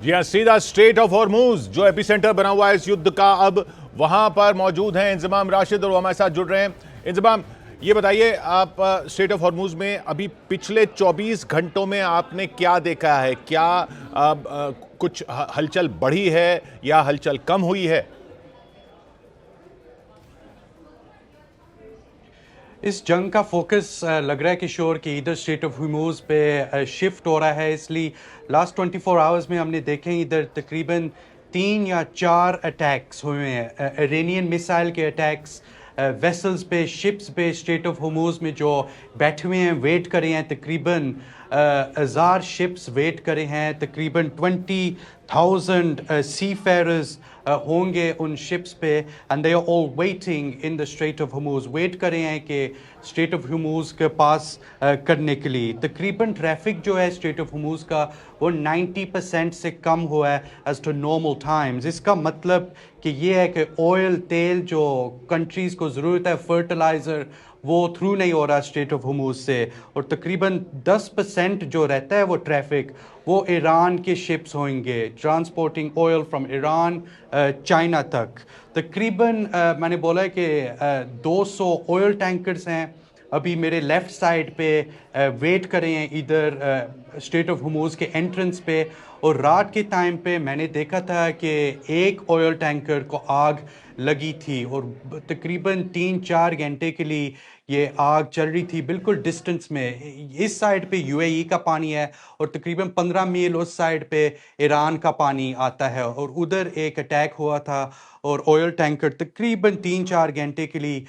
जी हाँ, सीधा straight of Hormuz जो एपिसेंटर बना हुआ है इस युद्ध का, अब वहां पर मौजूद हैं इंजमाम राशिद और वो हमारे साथ जुड़ रहे हैं। इंजमाम, ये बताइए आप स्ट्रेट ऑफ हॉर्मूज में अभी पिछले 24 घंटों में आपने क्या देखा है? क्या कुछ हलचल बढ़ी है या हलचल कम हुई है? इस जंग का फोकस लग रहा है किशोर कि इधर स्ट्रेट ऑफ हॉर्मूज पे शिफ्ट हो रहा है, इसलिए लास्ट 24 आवर्स में हमने देखे इधर तकरीबन 3 या 4 अटैक्स हुए हैं, इरानियन मिसाइल के अटैक्स वेसल्स पे, शिप्स पे स्ट्रेट ऑफ हॉर्मूज में जो बैठे हुए हैं, वेट कर रहे हैं। तकरीबन 1000 शिप्स वेट करे हैं, तकरीबन 20,000 सी फेयरर्स होंगे उन शिप्स पे, and they are all waiting in the straight of Hormuz, wait कर रहे हैं कि स्ट्रेट ऑफ हॉर्मूज के पास करने के लिए। तकरीबन ट्रैफिक जो है स्ट्रेट ऑफ हॉर्मूज का वो 90% से कम हुआ है एज टू नॉर्मल टाइम्स। इसका मतलब कि ये है कि ऑयल, तेल जो कंट्रीज़ को ज़रूरत है, फर्टिलाइज़र, वो थ्रू नहीं हो रहा स्ट्रेट ऑफ हॉर्मूज से। और तकरीबन 10% जो रहता है वो ट्रैफिक, वो ईरान के शिप्स होंगे transporting oil from Iran China तक। तकरीबन मैंने बोला है कि 200 ऑयल टैंकर्स हैं अभी मेरे लेफ़्ट साइड पे, वेट कर रहे हैं इधर स्ट्रेट ऑफ हॉर्मूज के एंट्रेंस पे। और रात के टाइम पे मैंने देखा था कि एक ऑयल टैंकर को आग लगी थी और तकरीबन 3-4 घंटे के लिए ये आग चल रही थी बिल्कुल डिस्टेंस में। इस साइड पे यूएई का पानी है और तकरीबन 15 मील उस साइड पे ईरान का पानी आता है, और उधर एक अटैक हुआ था और ऑयल टैंकर तकरीबन 3-4 घंटे के लिए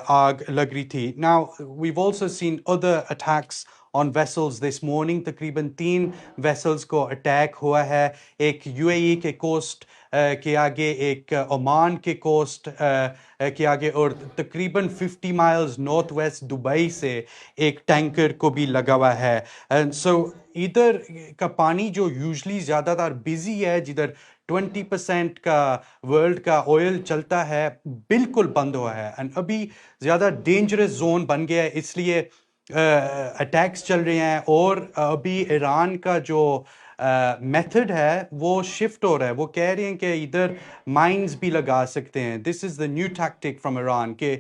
आग लग रही थी। Now we've also seen other attacks on vessels this morning. तकरीबन 3 वेसल्स को अटैक हुआ है, एक यूएई के कोस्ट के आगे, एक ओमान के कोस्ट के आगे, और तकरीबन 50 माइल्स नॉर्थ वेस्ट दुबई से एक टैंकर को भी लगा हुआ है। एंड सो इधर का पानी जो यूजली ज़्यादातर बिजी है, जिधर 20% का वर्ल्ड का ऑयल चलता है, बिल्कुल बंद हुआ है एंड अभी ज़्यादा डेंजरस जोन बन गया है, इसलिए अटैक्स चल रहे हैं। और अभी ईरान का जो मेथड है वो शिफ्ट हो रहा है, वो कह रहे हैं कि इधर माइंस भी लगा सकते हैं। This is the new tactic from Iran के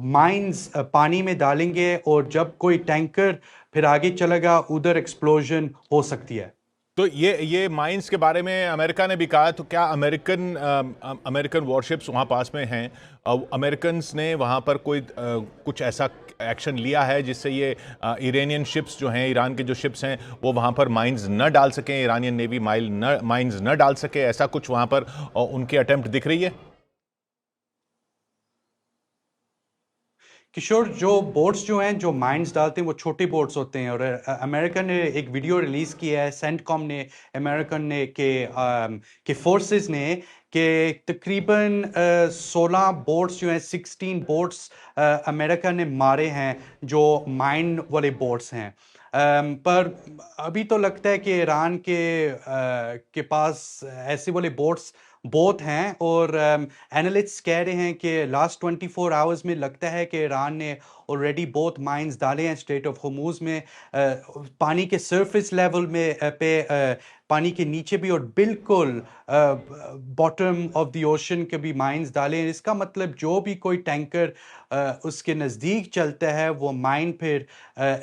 माइंस पानी में डालेंगे और जब कोई टैंकर फिर आगे चलेगा उधर एक्सप्लोजन हो सकती है। तो ये माइंस के बारे में अमेरिका ने भी कहा, तो क्या अमेरिकन वॉरशिप्स वहाँ पास में हैं? अमेरिकन ने वहाँ पर कोई कुछ ऐसा एक्शन लिया है जिससे ये इरानियन शिप्स जो हैं, ईरान के जो शिप्स हैं, वो वहाँ पर माइंस न डाल सकें, इरानियन नेवी माइंस न डाल सके, ऐसा कुछ वहाँ पर उनकी अटेम्प्ट दिख रही है? किशोर, जो बोट्स जो हैं जो माइंस डालते हैं वो छोटे बोट्स होते हैं, और अमेरिका ने एक वीडियो रिलीज़ किया है, सेंटकॉम ने, अमेरिकन ने के फोर्सेस ने, कि तकरीबन 16 बोट्स जो हैं, 16 बोट्स अमेरिका ने मारे हैं जो माइन वाले बोट्स हैं। पर अभी तो लगता है कि ईरान के पास ऐसे वाले बोट्स बहुत हैं, और एनालिस्ट्स कह रहे हैं कि लास्ट 24 आवर्स में लगता है कि ईरान ने ऑलरेडी बहुत माइंस डाले हैं स्ट्रेट ऑफ हॉर्मूज में, पानी के सरफेस लेवल में पानी के नीचे भी, और बिल्कुल बॉटम ऑफ द ओशन के भी माइंस डाले हैं। इसका मतलब जो भी कोई टैंकर उसके नज़दीक चलता है वो माइन फिर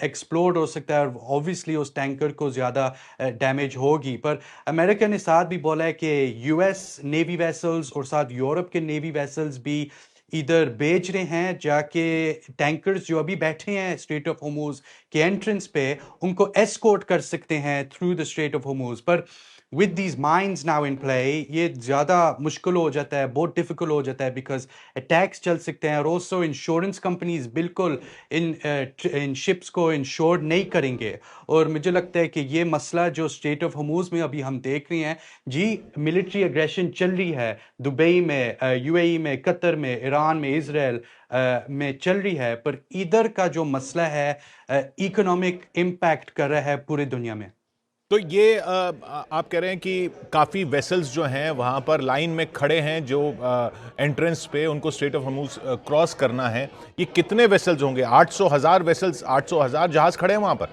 एक्सप्लोड हो सकता है, और ऑब्वियसली उस टैंकर को ज़्यादा डैमेज होगी। पर अमेरिका ने साथ भी बोला है कि यूएस नेवी वेसल्स और साथ यूरोप के नेवी वेसल्स भी इधर भेज रहे हैं, जाके टैंकर्स जो अभी बैठे हैं स्ट्रेट ऑफ हॉर्मूज के एंट्रेंस पे, उनको एस्कॉर्ट कर सकते हैं through the straight of Hormuz. पर with these mines now in play ये ज़्यादा मुश्किल हो जाता है, बहुत डिफिकल्ट हो जाता है, बिकॉज अटैक्स चल सकते हैं, और ऑल्सो इंश्योरेंस कंपनीज बिल्कुल इन शिप्स को इंश्योर नहीं करेंगे। और मुझे लगता है कि ये मसला जो स्ट्रेट ऑफ हॉर्मूज में अभी हम देख रहे हैं, जी मिलिट्री एग्रेशन चल रही है दुबई में, यूएई में, कतर में, ईरान में, इजराइल में चल रही है, पर इधर का जो मसला है इकोनॉमिक इम्पैक्ट कर रहा है पूरी दुनिया में। तो ये आप कह रहे हैं कि काफ़ी वेसल्स जो हैं वहाँ पर लाइन में खड़े हैं, जो एंट्रेंस पे उनको स्ट्रेट ऑफ हॉर्मूज क्रॉस करना है। ये कितने वेसल्स होंगे? 800 हज़ार वेसल्स, 800 हज़ार जहाज़ खड़े हैं वहाँ पर?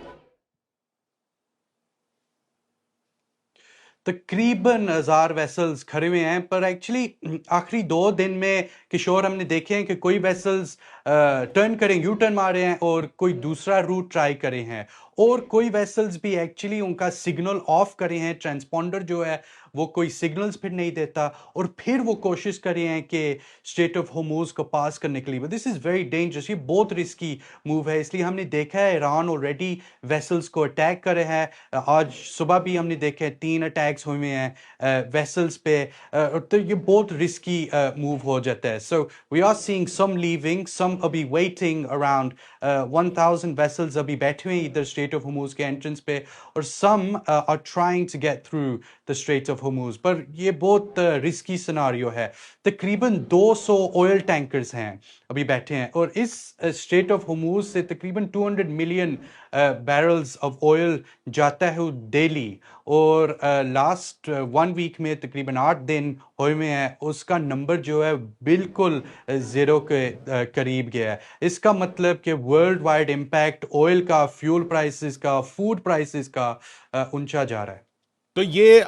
तकरीबन 1000 वेसल्स खड़े हुए हैं, पर एक्चुअली आखिरी 2 दिन में किशोर हमने देखे हैं कि कोई वेसल्स टर्न करें, यू टर्न मारे हैं और कोई दूसरा रूट ट्राई करे हैं, और कोई वेसल्स भी एक्चुअली उनका सिग्नल ऑफ करे हैं, ट्रांसपॉन्डर जो है वो कोई सिग्नल्स फिर नहीं देता, और फिर वो कोशिश करे हैं कि स्ट्रेट ऑफ होर्मुज को पास करने के लिए। दिस इज़ वेरी डेंजरस, ये बहुत रिस्की मूव है। इसलिए हमने देखा है ईरान ऑलरेडी वेसल्स को अटैक करे हैं। आज सुबह भी हमने देखे हैं 3 अटैक्स हुए हैं वेसल्स पे। तो ये बहुत रिस्की मूव हो जाता है। So we are seeing some leaving, some अभी वेटिंग अराउंड 1000 वेसल्स अभी बैठे हुए हैं इधर स्ट्रेट ऑफ होर्मुज के एंट्रेंस पे, और some are trying to get through the straight of Hormuz. पर ये बहुत रिस्की सिनारियो है। तकरीबन 200 ऑयल टैंकर्स हैं अभी बैठे हैं, और इस स्ट्रेट ऑफ होर्मुज से तकरीबन 200 मिलियन बैरल्स ऑफ ऑयल जाता है डेली, और लास्ट 1 वीक में तकरीबन 8 दिन हुए में है, उसका नंबर जो है बिल्कुल ज़ीरो के करीब गया है। इसका मतलब कि वर्ल्ड वाइड इम्पैक्ट ऑयल का, फ्यूल प्राइसेस का, फूड प्राइसेस का ऊंचा जा रहा है। तो ये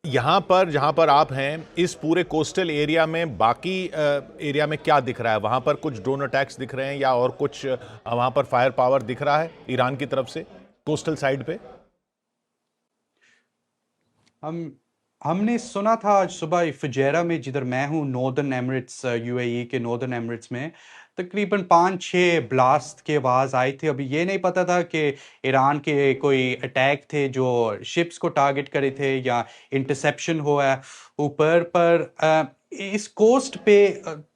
यहाँ पर जहाँ पर आप हैं, इस पूरे कोस्टल एरिया में बाकी एरिया में क्या दिख रहा है? वहाँ पर कुछ ड्रोन अटैक्स दिख रहे हैं या और कुछ वहाँ पर फायर पावर दिख रहा है ईरान की तरफ से कोस्टल साइड पे? हमने सुना था आज सुबह फुजैरा में, जिधर मैं हूँ, नॉर्दर्न एमिरेट्स, यूएई के नॉर्दर्न एमिरेट्स में तकरीबन 5-6 ब्लास्ट की आवाज़ आई थी। अभी ये नहीं पता था कि ईरान के कोई अटैक थे जो शिप्स को टारगेट करे थे या इंटरसेप्शन हुआ है ऊपर। पर इस कोस्ट पे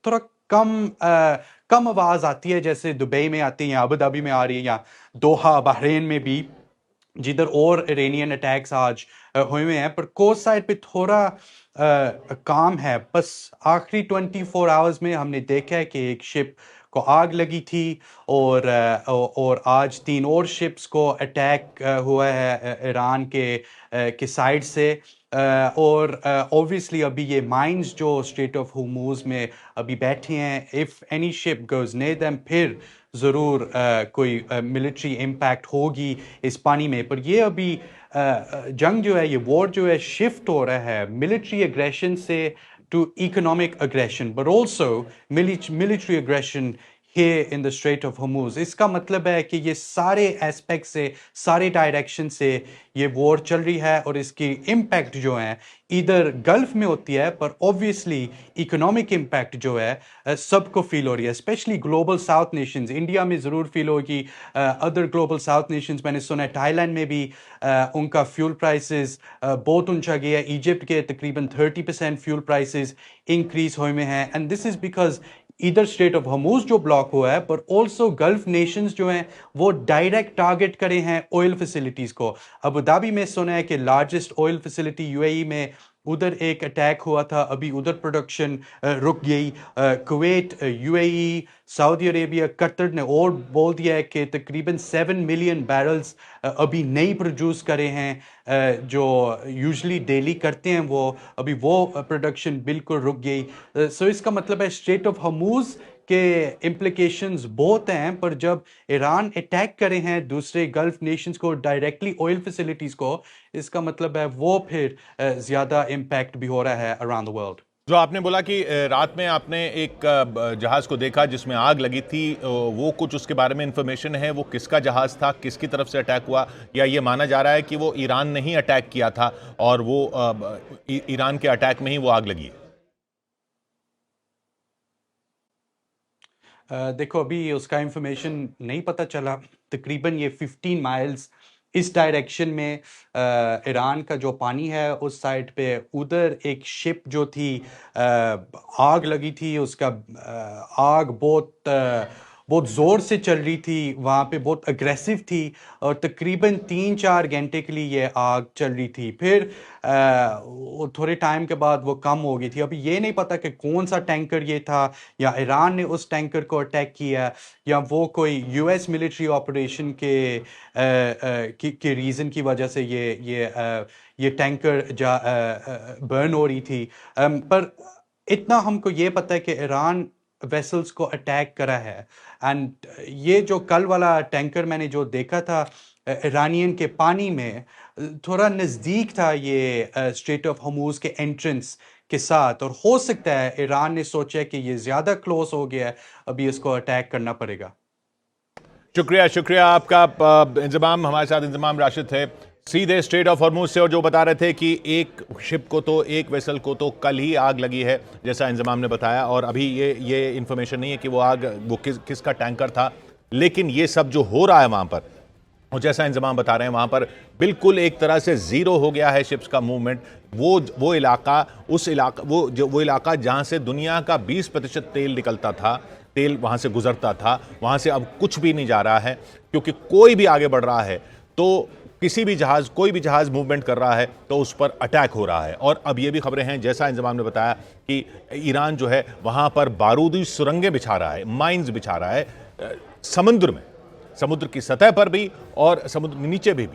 थोड़ा कम आवाज़ आती है, जैसे दुबई में आती है या अबू धाबी में आ रही है या दोहा बहरीन में भी, जिधर और इरानियन अटैक्स आज हुए हैं। पर कोस्ट साइड पे थोड़ा काम है। बस आखिरी 24 आवर्स में हमने देखा है कि एक शिप को आग लगी थी, और आज 3 और शिप्स को अटैक हुआ है ईरान के साइड से। और ऑब्वियसली अभी ये माइंस जो स्ट्रेट ऑफ होर्मुज में अभी बैठे हैं, if any ship goes near them, फिर ज़रूर कोई मिलिट्री इम्पैक्ट होगी इस पानी में। पर ये अभी जंग जो है, ये वॉर जो है, शिफ्ट हो रहा है मिलिट्री अग्रेशन से to economic aggression, but also military aggression here in the Strait of Hormuz। इसका मतलब है कि ये सारे एस्पेक्ट से, सारे डायरेक्शन से ये वॉर चल रही है, और इसकी इम्पैक्ट जो है इधर गल्फ में होती है, पर ऑब्वियसली इकोनॉमिक इम्पैक्ट जो है सबको फील हो रही है, specially global south Nations. India में ज़रूर फील होगी, अदर ग्लोबल साउथ नेशंस, मैंने सुना है थाईलैंड में भी उनका फ्यूल प्राइसेस बहुत ऊंचा गया है। इजिप्ट के तकरीबन 30% फ्यूल प्राइसेस इंक्रीज हुए में हैं, एंड दिस इज़ बिकॉज इधर स्ट्रेट ऑफ हर्मुज जो ब्लॉक हुआ है, पर ऑल्सो गल्फ नेशंस जो हैं वो डायरेक्ट टारगेट करे हैं ऑयल फैसिलिटीज़ को। अबू धाबी में सुना है कि लार्जेस्ट ऑयल फैसिलिटी यूएई में, उधर एक अटैक हुआ था, अभी उधर प्रोडक्शन रुक गई। Kuwait, UAE, Saudi Arabia, Qatar ने और बोल दिया है कि तकरीबन 7 मिलियन बैरल्स अभी नहीं प्रोड्यूस करे हैं जो यूजुअली डेली करते हैं, वो अभी वो प्रोडक्शन बिल्कुल रुक गई। सो इसका मतलब है स्ट्रेट ऑफ हर्मुज के इम्प्लिकेशंस बहुत हैं, पर जब ईरान अटैक करे हैं दूसरे गल्फ नेशंस को डायरेक्टली, ऑयल फैसिलिटीज़ को, इसका मतलब है वो फिर ज़्यादा इम्पैक्ट भी हो रहा है अराउंड द वर्ल्ड। जो आपने बोला कि रात में आपने एक जहाज को देखा जिसमें आग लगी थी, वो कुछ उसके बारे में इंफॉर्मेशन है? वो किसका जहाज था, किसकी तरफ से अटैक हुआ, या ये माना जा रहा है कि वो ईरान ने ही अटैक किया था और वो ईरान के अटैक में ही वो आग लगी? देखो अभी उसका इंफॉर्मेशन नहीं पता चला। तकरीबन ये 15 माइल्स इस डायरेक्शन में ईरान का जो पानी है उस साइड पे, उधर एक शिप जो थी आग लगी थी, उसका आग बहुत ज़ोर से चल रही थी, वहाँ पे बहुत अग्रेसिव थी, और तकरीबन 3-4 घंटे के लिए ये आग चल रही थी। फिर वो थोड़े टाइम के बाद वो कम हो गई थी। अभी ये नहीं पता कि कौन सा टैंकर ये था, या ईरान ने उस टैंकर को अटैक किया, या वो कोई यूएस मिलिट्री ऑपरेशन के रीज़न की वजह से ये टैंकर बर्न हो रही थी। पर इतना हमको ये पता है कि ईरान वेसल्स को अटैक करा है। एंड ये जो कल वाला टैंकर मैंने जो देखा था, ईरानियन के पानी में थोड़ा नज़दीक था ये स्ट्रेट ऑफ हॉर्मुज के एंट्रेंस के साथ, और हो सकता है ईरान ने सोचा कि ये ज़्यादा क्लोज हो गया है, अभी इसको अटैक करना पड़ेगा। शुक्रिया शुक्रिया आपका। इंजमाम हमारे साथ, इंजमाम राशिद थे सीधे स्ट्रेट ऑफ हॉर्मुज से, और जो बता रहे थे कि एक शिप को तो, एक वेसल को तो कल ही आग लगी है जैसा इंजमाम ने बताया, और अभी ये इन्फॉर्मेशन नहीं है कि वो आग वो किसका टैंकर था, लेकिन ये सब जो हो रहा है वहां पर, और जैसा इंजमाम बता रहे हैं वहां पर बिल्कुल एक तरह से जीरो हो गया है शिप्स का मूवमेंट। वो इलाका, वो इलाका जहां से दुनिया का 20% तेल निकलता था, तेल वहां से गुजरता था, वहां से अब कुछ भी नहीं जा रहा है, क्योंकि कोई भी आगे बढ़ रहा है तो किसी भी जहाज, कोई भी जहाज मूवमेंट कर रहा है तो उस पर अटैक हो रहा है। और अब ये भी खबरें हैं, जैसा इंजमाम ने बताया, कि ईरान जो है वहां पर बारूदी सुरंगें बिछा रहा है, माइंस बिछा रहा है समुद्र में, समुद्र की सतह पर भी और समुद्र नीचे भी,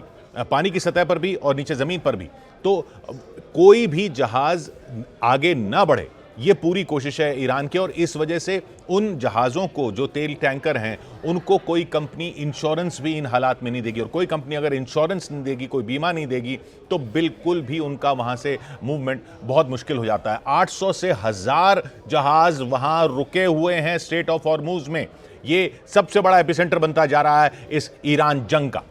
पानी की सतह पर भी और नीचे जमीन पर भी। तो कोई भी जहाज आगे ना बढ़े, ये पूरी कोशिश है ईरान की, और इस वजह से उन जहाज़ों को, जो तेल टैंकर हैं, उनको कोई कंपनी इंश्योरेंस भी इन हालात में नहीं देगी, और कोई कंपनी अगर इंश्योरेंस नहीं देगी, कोई बीमा नहीं देगी, तो बिल्कुल भी उनका वहां से मूवमेंट बहुत मुश्किल हो जाता है। 800 से 1000 जहाज वहां रुके हुए हैं स्ट्रेट ऑफ हॉर्मुज में। ये सबसे बड़ा एपिसेंटर बनता जा रहा है इस ईरान जंग का।